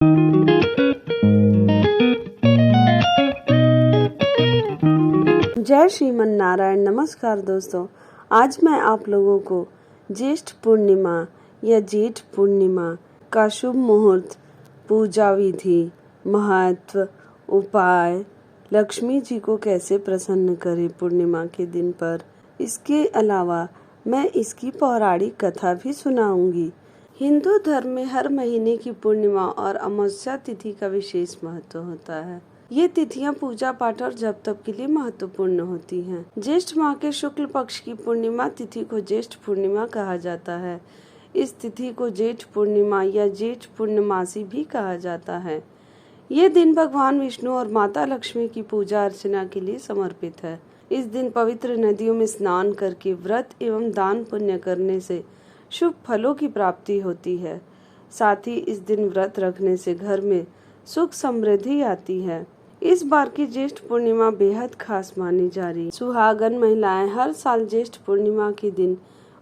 जय श्रीमन नारायण। नमस्कार दोस्तों, आज मैं आप लोगों को ज्येष्ठ पूर्णिमा या जेठ पूर्णिमा का शुभ मुहूर्त, पूजा विधि, महत्व, उपाय, लक्ष्मी जी को कैसे प्रसन्न करें पूर्णिमा के दिन पर, इसके अलावा मैं इसकी पौराणिक कथा भी सुनाऊंगी। हिंदू धर्म में हर महीने की पूर्णिमा और अमावस्या तिथि का विशेष महत्व होता है। ये तिथियां पूजा पाठ और जप तप के लिए महत्वपूर्ण होती हैं। ज्येष्ठ माह के शुक्ल पक्ष की पूर्णिमा तिथि को ज्येष्ठ पूर्णिमा कहा जाता है। इस तिथि को जेठ पूर्णिमा या जेठ पूर्णमासी भी कहा जाता है। ये दिन भगवान विष्णु और माता लक्ष्मी की पूजा अर्चना के लिए समर्पित है। इस दिन पवित्र नदियों में स्नान करके व्रत एवं दान पुण्य करने से शुभ फलों की प्राप्ति होती है। साथ ही इस दिन व्रत रखने से घर में सुख समृद्धि आती है। इस बार की ज्येष्ठ पूर्णिमा बेहद खास मानी जा रही। सुहागन महिलाएं हर साल ज्येष्ठ पूर्णिमा के दिन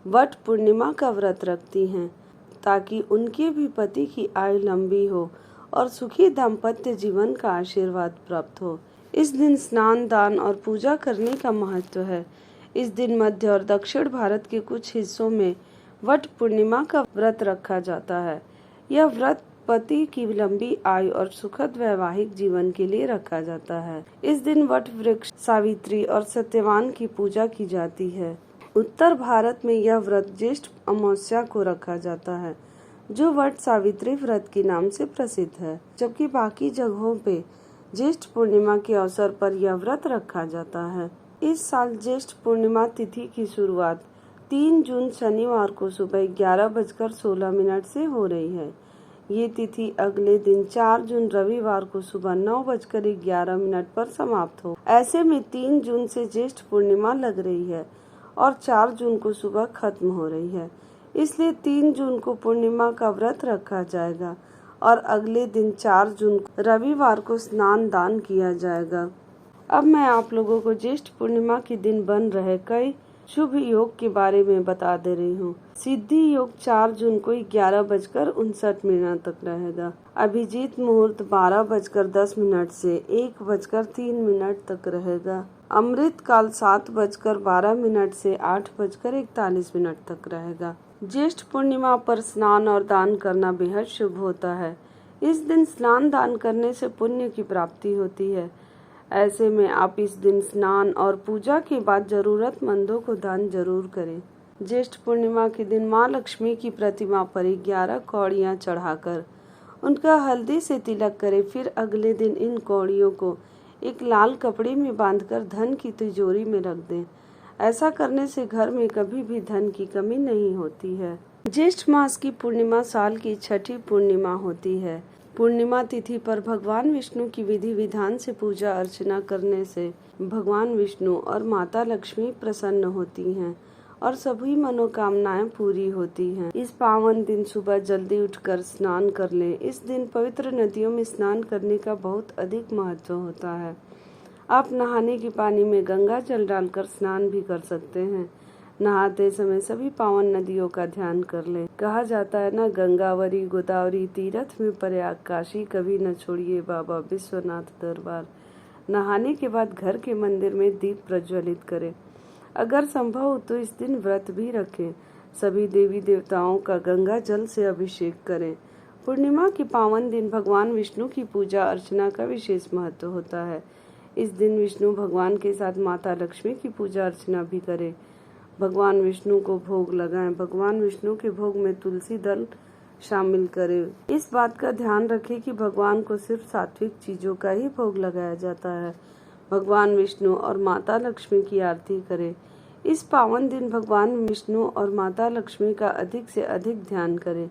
वट पूर्णिमा का व्रत रखती हैं, ताकि उनके भी पति की आयु लंबी हो और सुखी दाम्पत्य जीवन का आशीर्वाद प्राप्त हो। इस दिन स्नान, दान और पूजा करने का महत्व है। इस दिन मध्य और दक्षिण भारत के कुछ हिस्सों में वट पूर्णिमा का व्रत रखा जाता है। यह व्रत पति की लंबी आयु और सुखद वैवाहिक जीवन के लिए रखा जाता है। इस दिन वट वृक्ष, सावित्री और सत्यवान की पूजा की जाती है। उत्तर भारत में यह व्रत ज्येष्ठ अमावस्या को रखा जाता है, जो वट सावित्री व्रत के नाम से प्रसिद्ध है, जबकि बाकी जगहों पे ज्येष्ठ पूर्णिमा के अवसर पर यह व्रत रखा जाता है। इस साल ज्येष्ठ पूर्णिमा तिथि की शुरुआत 3 जून शनिवार को सुबह 11:16 से हो रही है। ये तिथि अगले दिन 4 जून रविवार को सुबह 9:11 पर समाप्त हो। ऐसे में 3 जून से ज्येष्ठ पूर्णिमा लग रही है और 4 जून को सुबह खत्म हो रही है। इसलिए 3 जून को पूर्णिमा का व्रत रखा जाएगा और अगले दिन 4 जून को रविवार को स्नान दान किया जाएगा। अब मैं आप लोगों को ज्येष्ठ पूर्णिमा के दिन बन रहे कई शुभ योग के बारे में बता दे रही हूँ। सिद्धि योग 4 जून को 11:59 तक रहेगा। अभिजीत मुहूर्त 12:10 से 1:03 तक रहेगा। अमृत काल 7:12 से 8:41 तक रहेगा। ज्येष्ठ पूर्णिमा पर स्नान और दान करना बेहद शुभ होता है। इस दिन स्नान दान करने से पुण्य की प्राप्ति होती है। ऐसे में आप इस दिन स्नान और पूजा के बाद जरूरतमंदों को दान जरूर करें। ज्येष्ठ पूर्णिमा के दिन माँ लक्ष्मी की प्रतिमा पर 11 कौड़ियाँ चढ़ाकर उनका हल्दी से तिलक करें। फिर अगले दिन इन कौड़ियों को एक लाल कपड़े में बांधकर धन की तिजोरी में रख दें। ऐसा करने से घर में कभी भी धन की कमी नहीं होती है। ज्येष्ठ मास की पूर्णिमा साल की छठी पूर्णिमा होती है। पूर्णिमा तिथि पर भगवान विष्णु की विधि विधान से पूजा अर्चना करने से भगवान विष्णु और माता लक्ष्मी प्रसन्न होती हैं और सभी मनोकामनाएं पूरी होती हैं। इस पावन दिन सुबह जल्दी उठकर स्नान कर लें। इस दिन पवित्र नदियों में स्नान करने का बहुत अधिक महत्व होता है। आप नहाने के पानी में गंगा जल डालकर स्नान भी कर सकते हैं। नहाते समय सभी पावन नदियों का ध्यान कर लें। कहा जाता है ना, गंगावरी गोदावरी तीरथ में प्रयाग, काशी कभी न छोड़िए बाबा विश्वनाथ दरबार। नहाने के बाद घर के मंदिर में दीप प्रज्वलित करें। अगर संभव हो तो इस दिन व्रत भी रखें। सभी देवी देवताओं का गंगा जल से अभिषेक करें। पूर्णिमा के पावन दिन भगवान विष्णु की पूजा अर्चना का विशेष महत्व होता है। इस दिन विष्णु भगवान के साथ माता लक्ष्मी की पूजा अर्चना भी करें। भगवान विष्णु को भोग लगाएं। भगवान विष्णु के भोग में तुलसी दल शामिल करें। इस बात का ध्यान रखें कि भगवान को सिर्फ सात्विक चीजों का ही भोग लगाया जाता है। भगवान विष्णु और माता लक्ष्मी की आरती करें। इस पावन दिन भगवान विष्णु और माता लक्ष्मी का अधिक से अधिक ध्यान करें।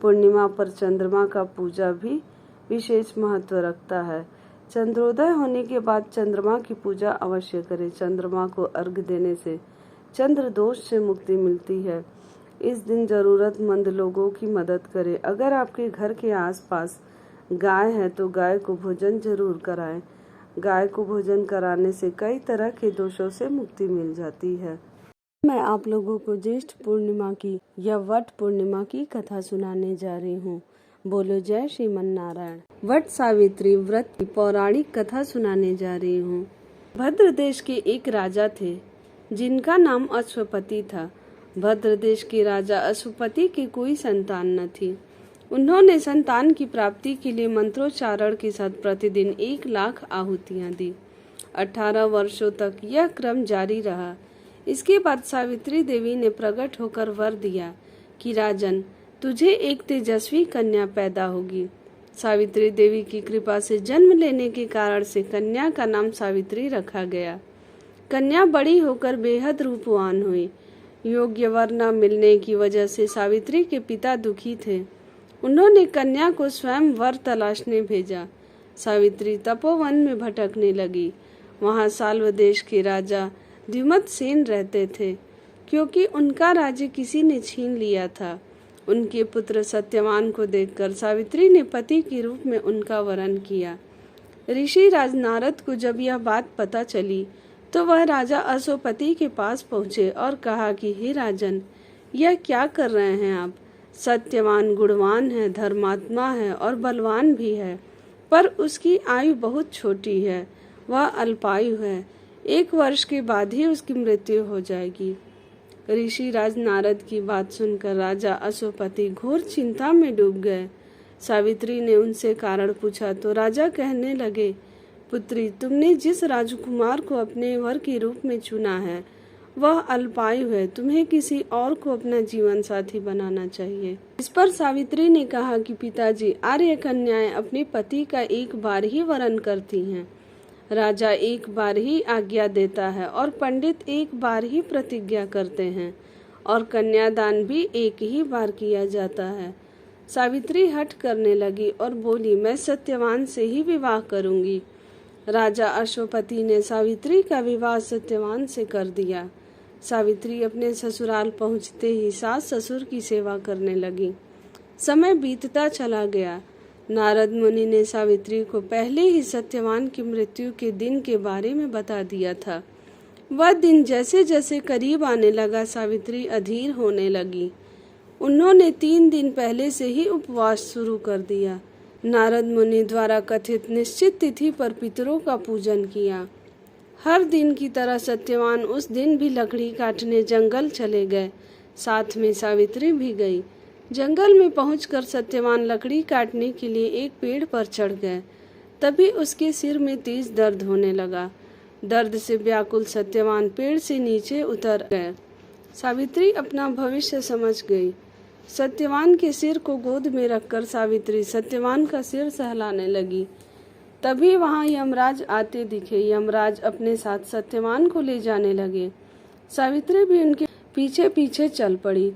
पूर्णिमा पर चंद्रमा का पूजा भी विशेष महत्व रखता है। चंद्रोदय होने के बाद चंद्रमा की पूजा अवश्य करें। चंद्रमा को अर्घ देने से चंद्र दोष से मुक्ति मिलती है। इस दिन जरूरतमंद लोगों की मदद करें। अगर आपके घर के आसपास गाय है तो गाय को भोजन जरूर कराएं। गाय को भोजन कराने से कई तरह के दोषों से मुक्ति मिल जाती है। मैं आप लोगों को ज्येष्ठ पूर्णिमा की या वट पूर्णिमा की कथा सुनाने जा रही हूँ। बोलो जय श्रीमन नारायण। वट सावित्री व्रत की पौराणिक कथा सुनाने जा रही हूँ। भद्र देश के एक राजा थे जिनका नाम अश्वपति था। भद्र देश के राजा अश्वपति की कोई संतान न थी। उन्होंने संतान की प्राप्ति के लिए मंत्रोच्चारण के साथ प्रतिदिन 1,00,000 आहुतियां दी। 18 वर्षों तक यह क्रम जारी रहा। इसके बाद सावित्री देवी ने प्रकट होकर वर दिया कि राजन, तुझे एक तेजस्वी कन्या पैदा होगी। सावित्री देवी की कृपा से जन्म लेने के कारण से कन्या का नाम सावित्री रखा गया। कन्या बड़ी होकर बेहद रूपवान हुई। योग्य वर न मिलने की वजह से सावित्री के पिता दुखी थे। उन्होंने कन्या को स्वयं वर तलाशने भेजा। सावित्री तपोवन में भटकने लगी। वहां साल्व देश के राजा द्युमत सेन रहते थे। क्योंकि उनका राज्य किसी ने छीन लिया था, उनके पुत्र सत्यवान को देखकर सावित्री ने पति के रूप में उनका वरण किया। ऋषि राज नारद को जब यह बात पता चली तो वह राजा अश्वपति के पास पहुंचे और कहा कि हे राजन, यह क्या कर रहे हैं आप? सत्यवान गुणवान है, धर्मात्मा है और बलवान भी है, पर उसकी आयु बहुत छोटी है। वह अल्पायु है। 1 वर्ष के बाद ही उसकी मृत्यु हो जाएगी। ऋषि राज नारद की बात सुनकर राजा अश्वपति घोर चिंता में डूब गए। सावित्री ने उनसे कारण पूछा तो राजा कहने लगे, पुत्री, तुमने जिस राजकुमार को अपने वर के रूप में चुना है वह अल्पायु है। तुम्हें किसी और को अपना जीवन साथी बनाना चाहिए। इस पर सावित्री ने कहा कि पिताजी, आर्य कन्याएं अपने पति का एक बार ही वरण करती हैं। राजा एक बार ही आज्ञा देता है और पंडित एक बार ही प्रतिज्ञा करते हैं और कन्यादान भी एक ही बार किया जाता है। सावित्री हठ करने लगी और बोली, मैं सत्यवान से ही विवाह करूंगी। राजा अश्वपति ने सावित्री का विवाह सत्यवान से कर दिया। सावित्री अपने ससुराल पहुंचते ही सास ससुर की सेवा करने लगी। समय बीतता चला गया। नारद मुनि ने सावित्री को पहले ही सत्यवान की मृत्यु के दिन के बारे में बता दिया था। वह दिन जैसे जैसे करीब आने लगा, सावित्री अधीर होने लगी। उन्होंने 3 दिन पहले से ही उपवास शुरू कर दिया। नारद मुनि द्वारा कथित निश्चित तिथि पर पितरों का पूजन किया। हर दिन की तरह सत्यवान उस दिन भी लकड़ी काटने जंगल चले गए। साथ में सावित्री भी गई। जंगल में पहुंचकर सत्यवान लकड़ी काटने के लिए एक पेड़ पर चढ़ गए। तभी उसके सिर में तेज दर्द होने लगा। दर्द से व्याकुल सत्यवान पेड़ से नीचे उतर गए। सावित्री अपना भविष्य समझ गई। सत्यवान के सिर को गोद में रखकर सावित्री सत्यवान का सिर सहलाने लगी। तभी वहां यमराज आते दिखे। यमराज अपने साथ सत्यवान को ले जाने लगे। सावित्री भी उनके पीछे पीछे चल पड़ी।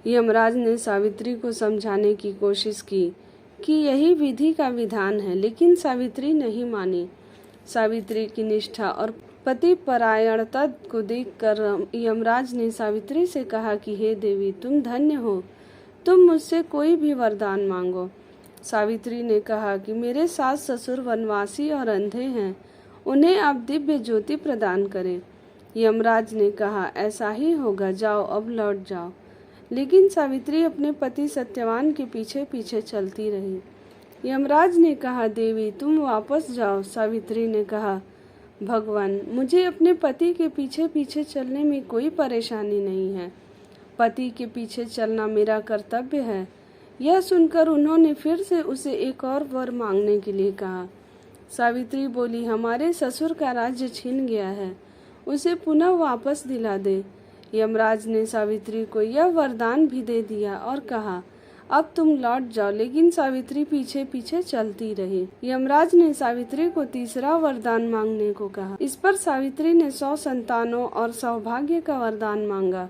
यमराज ने सावित्री को समझाने की कोशिश की कि यही विधि का विधान है, लेकिन सावित्री नहीं मानी। सावित्री की निष्ठा और पति परायणता को देखकर यमराज ने सावित्री से कहा कि हे देवी, तुम धन्य हो, तुम मुझसे कोई भी वरदान मांगो। सावित्री ने कहा कि मेरे सास ससुर वनवासी और अंधे हैं, उन्हें आप दिव्य ज्योति प्रदान करें। यमराज ने कहा, ऐसा ही होगा, जाओ अब लौट जाओ। लेकिन सावित्री अपने पति सत्यवान के पीछे पीछे चलती रही। यमराज ने कहा, देवी तुम वापस जाओ। सावित्री ने कहा, भगवान, मुझे अपने पति के पीछे पीछे चलने में कोई परेशानी नहीं है। पति के पीछे चलना मेरा कर्तव्य है। यह सुनकर उन्होंने फिर से उसे एक और वर मांगने के लिए कहा। सावित्री बोली, हमारे ससुर का राज्य छिन गया है, उसे पुनः वापस दिला दे। यमराज ने सावित्री को यह वरदान भी दे दिया और कहा, अब तुम लौट जाओ। लेकिन सावित्री पीछे पीछे चलती रही। यमराज ने सावित्री को तीसरा वरदान मांगने को कहा। इस पर सावित्री ने 100 संतानों और सौभाग्य का वरदान मांगा।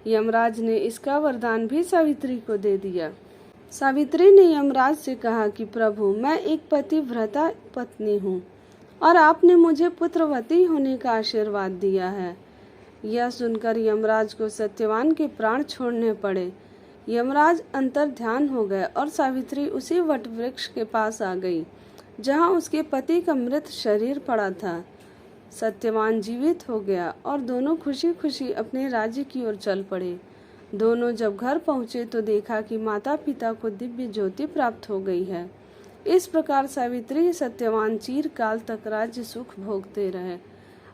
यमराज ने इसका वरदान भी सावित्री को दे दिया। सावित्री ने यमराज से कहा कि प्रभु, मैं एक पतिव्रता पत्नी हूँ और आपने मुझे पुत्रवती होने का आशीर्वाद दिया है। यह सुनकर यमराज को सत्यवान के प्राण छोड़ने पड़े। यमराज अंतर ध्यान हो गए और सावित्री उसी वट वृक्ष के पास आ गई जहाँ उसके पति का मृत शरीर पड़ा था। सत्यवान जीवित हो गया और दोनों खुशी खुशी अपने राज्य की ओर चल पड़े। दोनों जब घर पहुंचे तो देखा कि माता पिता को दिव्य ज्योति प्राप्त हो गई है। इस प्रकार सावित्री सत्यवान चिरकाल तक राज्य सुख भोगते रहे।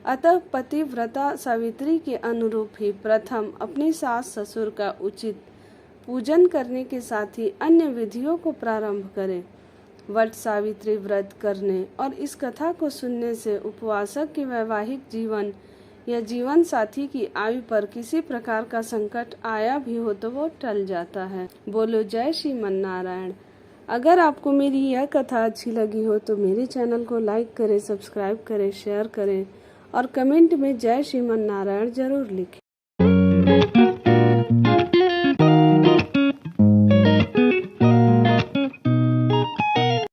अतः पतिव्रता सावित्री के अनुरूप ही प्रथम अपनी सास ससुर का उचित पूजन करने के साथ ही अन्य विधियों को प्रारंभ करें। वट सावित्री व्रत करने और इस कथा को सुनने से उपवासक के वैवाहिक जीवन या जीवन साथी की आयु पर किसी प्रकार का संकट आया भी हो तो वो टल जाता है। बोलो जय श्रीमन नारायण। अगर आपको मेरी यह कथा अच्छी लगी हो तो मेरे चैनल को लाइक करें, सब्सक्राइब करें, शेयर करें और कमेंट में जय श्रीमन नारायण जरूर लिखें।